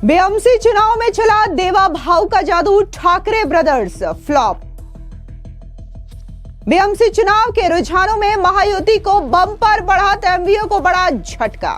BMC चुनाव में चला देवा भाव का जादू, ठाकरे ब्रदर्स फ्लॉप। बीएमसी चुनाव के रुझानों में महायुति को बम्पर बढ़ा, एमवीए को बड़ा झटका।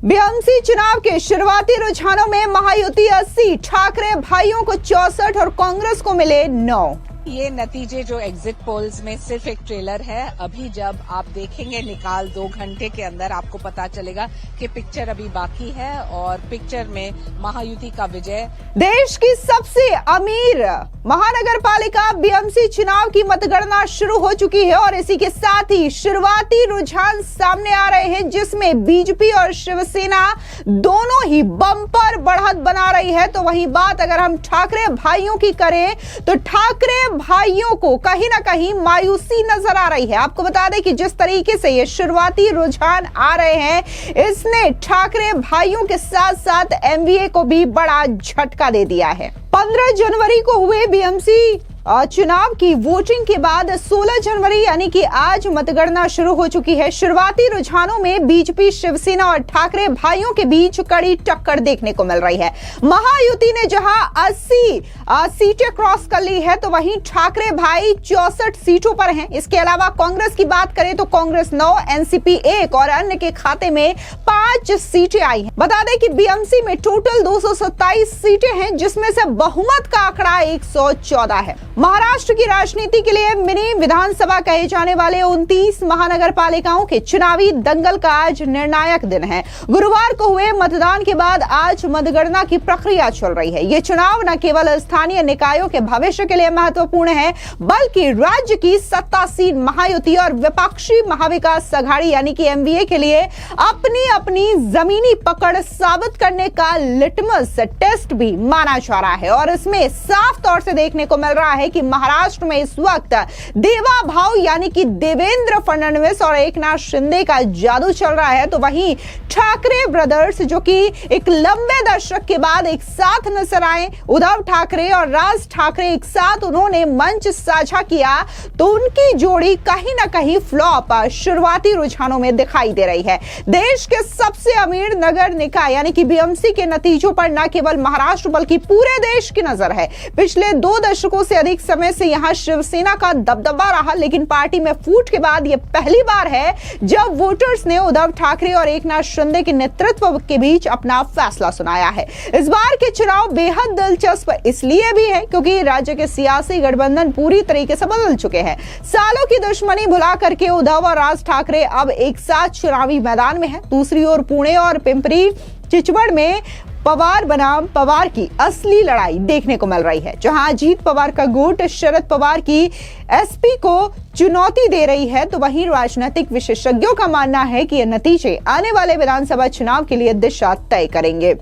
बीएमसी चुनाव के शुरुआती रुझानों में महायुति 80, ठाकरे भाइयों को 64 और कांग्रेस को मिले 9। ये नतीजे जो एग्जिट पोल्स में सिर्फ एक ट्रेलर है। अभी जब आप देखेंगे निकाल 2 घंटे के अंदर आपको पता चलेगा कि पिक्चर अभी बाकी है और पिक्चर में महायुति का विजय। देश की सबसे अमीर महानगर पालिका बीएमसी चुनाव की मतगणना शुरू हो चुकी है और इसी के साथ ही शुरुआती रुझान सामने आ रहे हैं, जिसमें बीजेपी और शिवसेना दोनों ही बम्पर बढ़त बना रही है। तो वहीं बात अगर हम ठाकरे भाइयों की करें तो ठाकरे भाइयों को कहीं ना कहीं मायूसी नजर आ रही है। आपको बता दें कि जिस तरीके से ये शुरुआती रुझान आ रहे हैं, इसने ठाकरे भाइयों के साथ साथ एमवीए को भी बड़ा झटका दे दिया है। 15 जनवरी को हुए बीएमसी चुनाव की वोटिंग के बाद 16 जनवरी यानी कि आज मतगणना शुरू हो चुकी है। शुरुआती रुझानों में बीजेपी, शिवसेना और ठाकरे भाइयों के बीच कड़ी टक्कर देखने को मिल रही है। महायुति ने जहां 80 सीटें क्रॉस कर ली है, तो वहीं ठाकरे भाई 64 सीटों पर हैं। इसके अलावा कांग्रेस की बात करें तो कांग्रेस 9, एनसीपी 1 और अन्य के खाते में 5 सीटें आई हैं। बता दें कि बीएमसी में टोटल 227 सीटें हैं, जिसमें से बहुमत का आंकड़ा 114 है। महाराष्ट्र की राजनीति के लिए मिनी विधानसभा कहे जाने वाले 29 महानगर पालिकाओं के चुनावी दंगल का आज निर्णायक दिन है। गुरुवार को हुए मतदान के बाद आज मतगणना की प्रक्रिया चल रही है। ये चुनाव न केवल स्थानीय निकायों के भविष्य के लिए महत्वपूर्ण है, बल्कि राज्य की सत्तासीन महायुति और विपक्षी महाविकास अघाड़ी यानी कि एमवीए के लिए अपनी अपनी जमीनी पकड़ साबित करने का लिटमस टेस्ट भी माना जा रहा है। और इसमें साफ तौर से देखने को मिल रहा है कि महाराष्ट्र में इस वक्त देवा भाव यानी कि देवेंद्र फडणवीस और एकनाथ शिंदे का जादू चल रहा है। तो वहीं ठाकरे ब्रदर्स, जो कि एक लंबे दशक के बाद एक साथ नजर आए, उद्धव ठाकरे और राज ठाकरे एक साथ उन्होंने मंच साझा किया, तो उनकी जोड़ी कहीं ना कहीं फ्लॉप शुरुआती रुझानों में दिखाई दे रही है। देश के सबसे अमीर नगर निकाय यानी कि बीएमसी के नतीजों पर न केवल महाराष्ट्र बल्कि पूरे देश की नजर है। पिछले 2 दशकों से अधिक समय से यहां शिवसेना का दबदबा रहा, लेकिन पार्टी में फूट के बाद यह पहली बार है जब वोटर्स ने उद्धव ठाकरे और एकनाथ शिंदे के नेतृत्व के बीच अपना फैसला सुनाया है। इस बार के चुनाव बेहद दिलचस्प इसलिए भी है क्योंकि राज्य के सियासी गठबंधन पूरी तरीके से बदल चुके हैं। सालों की दुश्मनी भुला करके उद्धव और राज ठाकरे अब एक साथ चुनावी मैदान में हैं। दूसरी ओर पुणे और पिंपरी चिंचवड़ में पवार बनाम पवार की असली लड़ाई देखने को मिल रही है, जहां अजीत पवार का गुट शरद पवार की एसपी को चुनौती दे रही है। तो वहीं राजनीतिक विशेषज्ञों का मानना है कि ये नतीजे आने वाले विधानसभा चुनाव के लिए दिशा तय करेंगे।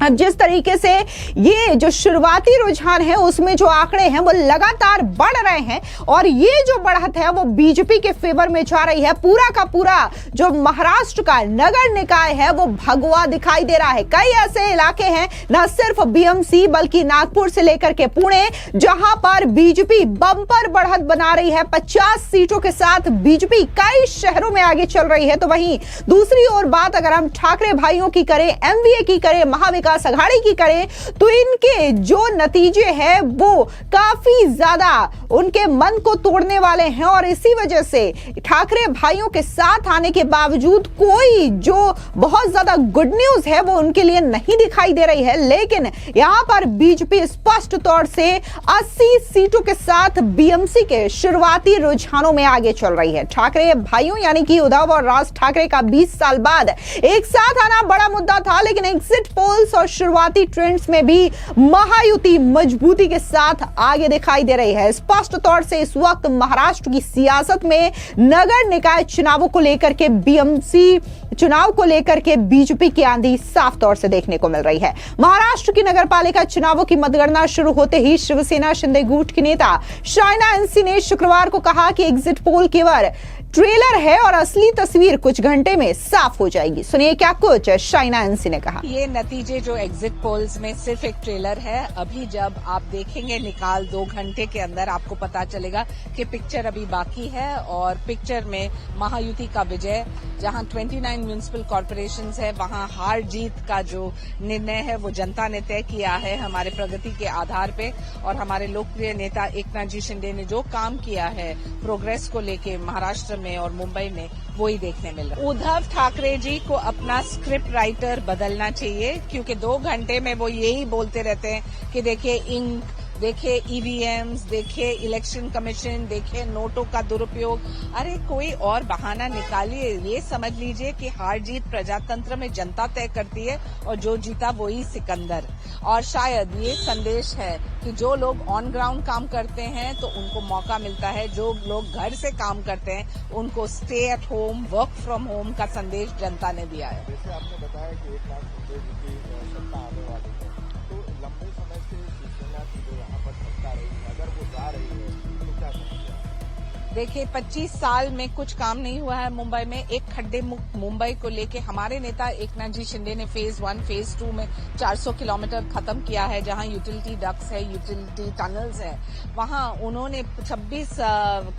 अब जिस तरीके से ये जो शुरुआती रुझान है उसमें जो आंकड़े हैं वो लगातार बढ़ रहे हैं और ये जो बढ़त है वो बीजेपी के फेवर में जा रही है। पूरा का पूरा जो महाराष्ट्र का नगर निकाय है वो भगवा दिखाई दे रहा है। कई ऐसे इलाके हैं, न सिर्फ बीएमसी बल्कि नागपुर से लेकर के पुणे, जहां पर बीजेपी बम्पर बढ़त बना रही है। 50 सीटों के साथ बीजेपी कई शहरों में आगे चल रही है। तो वहीं दूसरी ओर बात अगर हम ठाकरे भाइयों की करें, एमवीए की करें, महाविकास अघाड़ी की करें, तो इनके जो नतीजे हैं वो काफी ज्यादा उनके मन को तोड़ने वाले हैं और इसी वजह से ठाकरे भाइयों के साथ आने के बावजूद कोई जो बहुत ज्यादा गुड न्यूज है वो उनके लिए नहीं दिखाई दे रही है। लेकिन यहां पर बीजेपी स्पष्ट तौर से 80 सीटों के साथ बीएमसी के शुरुआती रुझानों में आगे चल रही है। ठाकरे भाइयों यानी कि उद्धव और राज ठाकरे का 20 साल बाद एक साथ आना बड़ा मुद्दा था, लेकिन एग्जिट पोल्स और शुरुआती ट्रेंड्स में भी महायुति मजबूती के साथ आगे दिखाई दे रही है। स्पष्ट तौर से इस वक्त महाराष्ट्र की सियासत में नगर निकाय चुनावों को लेकर के बीएमसी चुनाव को लेकर के बीजेपी की आंधी साफ तौर से देखने को मिल रही है। महाराष्ट्र की नगरपालिका चुनावों की मतगणना शुरू होते ही शिवसेना शिंदे गुट की नेता शायना एनसी ने शुक्रवार को कहा कि एग्जिट पोल केवल ट्रेलर है और असली तस्वीर कुछ घंटे में साफ हो जाएगी। सुनिए क्या कुछ शाइना एनसी ने कहा। ये नतीजे जो एग्जिट पोल्स में सिर्फ एक ट्रेलर है। अभी जब आप देखेंगे निकाल 2 घंटे के अंदर आपको पता चलेगा कि पिक्चर अभी बाकी है और पिक्चर में महायुति का विजय, जहां 29 म्यूनिसिपल कॉर्पोरेशंस है, वहां हार जीत का जो निर्णय है वो जनता ने तय किया है हमारे प्रगति के आधार पे। और हमारे लोकप्रिय नेता एकनाथ जी शिंदे ने जो काम किया है प्रोग्रेस को लेके महाराष्ट्र में और मुंबई में, वो ही देखने मिल रहा है। उद्धव ठाकरे जी को अपना स्क्रिप्ट राइटर बदलना चाहिए, क्योंकि 2 घंटे में वो यही बोलते रहते हैं कि देखिए इंक, देखिए ईवीएम्स, देखिए इलेक्शन कमीशन, देखिए नोटों का दुरुपयोग। अरे कोई और बहाना निकालिए। ये समझ लीजिए कि हार जीत प्रजातंत्र में जनता तय करती है और जो जीता वही सिकंदर। और शायद ये संदेश है कि जो लोग ऑन ग्राउंड काम करते हैं तो उनको मौका मिलता है, जो लोग घर से काम करते हैं उनको stay at home, work from home का संदेश जनता ने दिया है। जैसे आपने बताया कि एकनाथ शिंदे जी की सत्ता आने वाली है, तो लंबे समय से शिवसेना की जो यहाँ पर सत्ता रही है, अगर वो जा रही है तो क्या समझिए? देखिए 25 साल में कुछ काम नहीं हुआ है मुंबई में। एक खड्डे मुक्त मुंबई को लेके हमारे नेता एकनाथ जी शिंदे ने फेज 1, फेज 2 में 400 किलोमीटर खत्म किया है। जहां यूटिलिटी डक्ट्स है, यूटिलिटी टनल्स है, वहां उन्होंने 26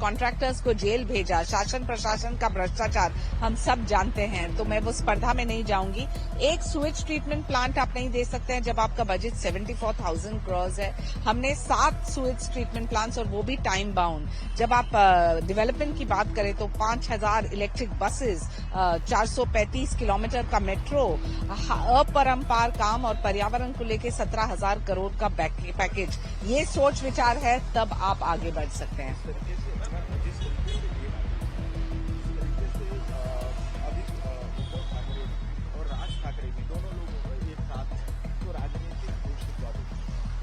कॉन्ट्रैक्टर्स को जेल भेजा। शासन प्रशासन का भ्रष्टाचार हम सब जानते हैं, तो मैं वो स्पर्धा में नहीं जाऊंगी। एक स्विच ट्रीटमेंट प्लांट आप नहीं दे सकते हैं जब आपका बजट 74,000 करोड़ है। हमने 7 स्विच ट्रीटमेंट प्लांट्स, और वो भी टाइम बाउंड। जब आप डेवलपमेंट की बात करें तो 5,000 इलेक्ट्रिक बसेस, 435 किलोमीटर का मेट्रो, अपरंपार काम और पर्यावरण को लेकर 17,000 करोड़ का पैकेज। ये सोच विचार है, तब आप आगे बढ़ सकते हैं।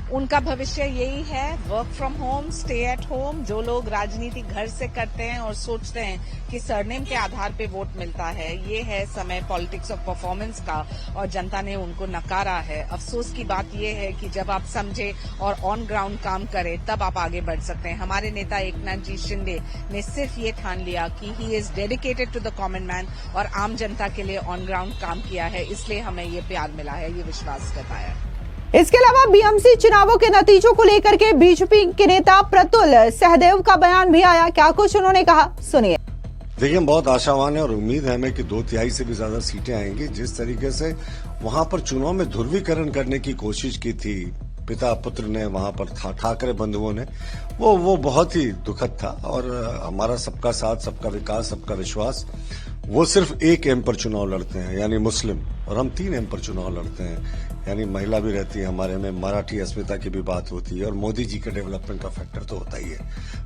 उनका भविष्य यही है, work from home, stay at home. जो लोग राजनीति घर से करते हैं और सोचते हैं कि सरनेम के आधार पे वोट मिलता है, ये है समय पॉलिटिक्स ऑफ परफॉर्मेंस का, और जनता ने उनको नकारा है। अफसोस की बात ये है कि जब आप समझे और ऑन ग्राउंड काम करें तब आप आगे बढ़ सकते हैं। हमारे नेता एकनाथ जी शिंदे ने सिर्फ ये ठान लिया कि he is dedicated to the common man और आम जनता के लिए ऑन ग्राउंड काम किया है, इसलिए हमें ये प्यार मिला है, ये विश्वास जताया। इसके अलावा बीएमसी चुनावों के नतीजों को लेकर के बीजेपी के नेता प्रतुल सहदेव का बयान भी आया। क्या कुछ उन्होंने कहा, सुनिए। देखिए, हम बहुत आशावान है और उम्मीद है हमें कि 2/3 से भी ज्यादा सीटें आएंगी। जिस तरीके से वहां पर चुनाव में ध्रुवीकरण करने की कोशिश की थी पिता पुत्र ने, वहां पर ठाकरे बंधुओं ने, वो बहुत ही दुखद था। और हमारा सबका साथ, सबका विकास, सबका विश्वास, वो सिर्फ एक एम पर चुनाव लड़ते हैं यानी मुस्लिम, और हम 3 एम पर चुनाव लड़ते हैं यानी महिला भी रहती है हमारे में, मराठी अस्मिता की भी बात होती है और मोदी जी के डेवलपमेंट का फैक्टर तो होता ही है।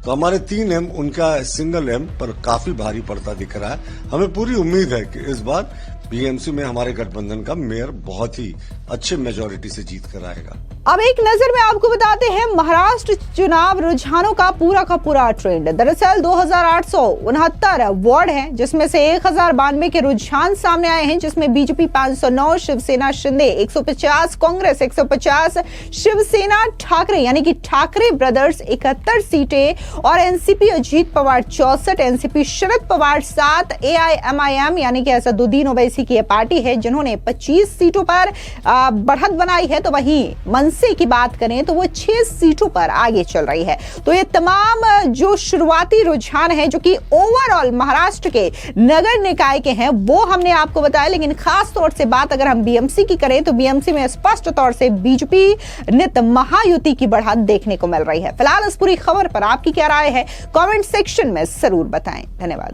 तो हमारे 3 एम, उनका सिंगल एम पर काफी भारी पड़ता दिख रहा है। हमें पूरी उम्मीद है कि इस बार बीएमसी में हमारे गठबंधन का मेयर बहुत ही अच्छे मेजोरिटी से जीत कर आएगा। अब एक नजर में आपको बताते हैं महाराष्ट्र चुनाव रुझानों का पूरा ट्रेंड। दरअसल 2,869 वार्ड हैं, जिसमें से 1,092 के रुझान सामने आए हैं, जिसमें बीजेपी 509, शिवसेना शिंदे 150, कांग्रेस 150, शिवसेना ठाकरे यानी कि ठाकरे ब्रदर्स 71 सीटें और NCP Ajit Pawar 64, NCP Sharad Pawar 7, AIMIM यानी कि असदुद्दीन ओवैसी की यह पार्टी है जिन्होंने 25 सीटों पर बढ़त बनाई है। तो वहीं मनसे की बात करें तो वो 6 सीटों पर आगे चल रही है। तो ये तमाम जो शुरुआती रुझान है जो कि ओवरऑल महाराष्ट्र के नगर निकाय के हैं, वो हमने आपको बताया। लेकिन खास तौर से बात अगर हम बीएमसी की करें तो बीएमसी में स्पष्ट तौर से बीजेपी नित महायुति की बढ़त देखने को मिल रही है। फिलहाल इस पूरी खबर पर आपकी क्या राय है, कमेंट सेक्शन में जरूर बताएं। धन्यवाद।